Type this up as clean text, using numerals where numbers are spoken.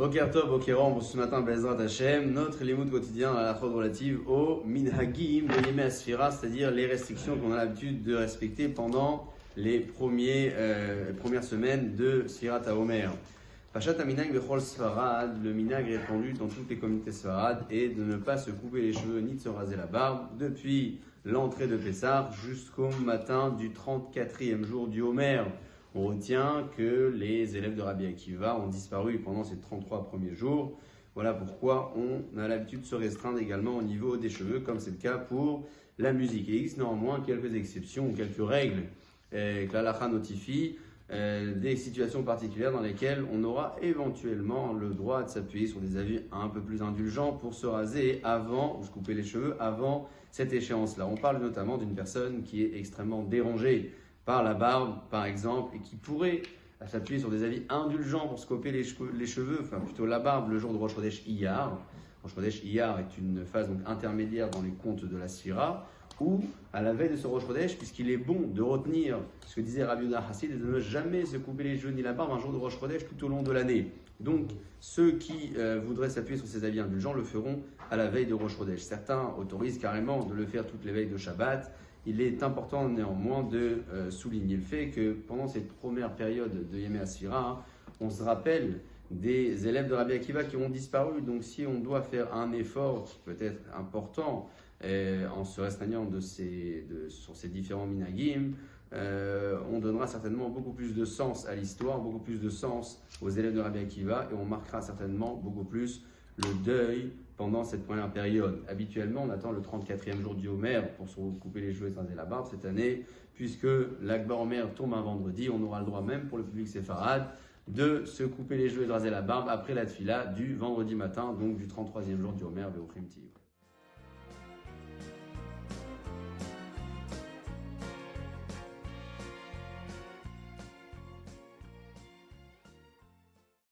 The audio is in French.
Boker Tov, Bokerom, pour ce matin, Bezrat Hashem, notre limoud quotidien à la chod relative au minhagim de Yemei Asfira, c'est-à-dire les restrictions qu'on a l'habitude de respecter pendant les premières semaines de Sfirat HaOmer. Pachat HaMinag Bechol Sfarad, le minhag répandu dans toutes les communautés Sfarad est de ne pas se couper les cheveux ni de se raser la barbe depuis l'entrée de Pessah jusqu'au matin du 34e jour du Homer. On retient que les élèves de Rabbi Akiva ont disparu pendant ces 33 premiers jours. Voilà pourquoi on a l'habitude de se restreindre également au niveau des cheveux, comme c'est le cas pour la musique. Il existe néanmoins quelques exceptions ou quelques règles que l'Halakha notifie, des situations particulières dans lesquelles on aura éventuellement le droit de s'appuyer sur des avis un peu plus indulgents pour se raser avant, ou se couper les cheveux avant cette échéance-là. On parle notamment d'une personne qui est extrêmement dérangée par la barbe, par exemple, et qui pourrait s'appuyer sur des avis indulgents pour se couper les cheveux, enfin plutôt la barbe, le jour de Rosh Chodesh Iyar. Rosh Chodesh Iyar est une phase donc intermédiaire dans les comptes de la Sfira, ou à la veille de ce Rosh Chodesh, puisqu'il est bon de retenir ce que disait Rabbi Yehuda Hassid, et de ne jamais se couper les cheveux ni la barbe un jour de Rosh Chodesh tout au long de l'année. Donc, ceux qui voudraient s'appuyer sur ces avis indulgents le feront à la veille de Rosh Chodesh. Certains autorisent carrément de le faire toutes les veilles de Shabbat. Il est important néanmoins de souligner le fait que pendant cette première période de Yemei Asfira, on se rappelle des élèves de Rabbi Akiva qui ont disparu. Donc si on doit faire un effort qui peut être important en se restreignant sur ces différents minhagim, on donnera certainement beaucoup plus de sens à l'histoire, beaucoup plus de sens aux élèves de Rabbi Akiva, et on marquera certainement beaucoup plus le deuil pendant cette première période. Habituellement, on attend le 34e jour du Homer pour se couper les cheveux et se raser la barbe. Cette année, puisque l'Akbar Homer tombe un vendredi, on aura le droit même pour le public séfarade de se couper les cheveux et de raser la barbe après la tfila du vendredi matin, donc du 33e jour du Homer, Be'ochim Tiv.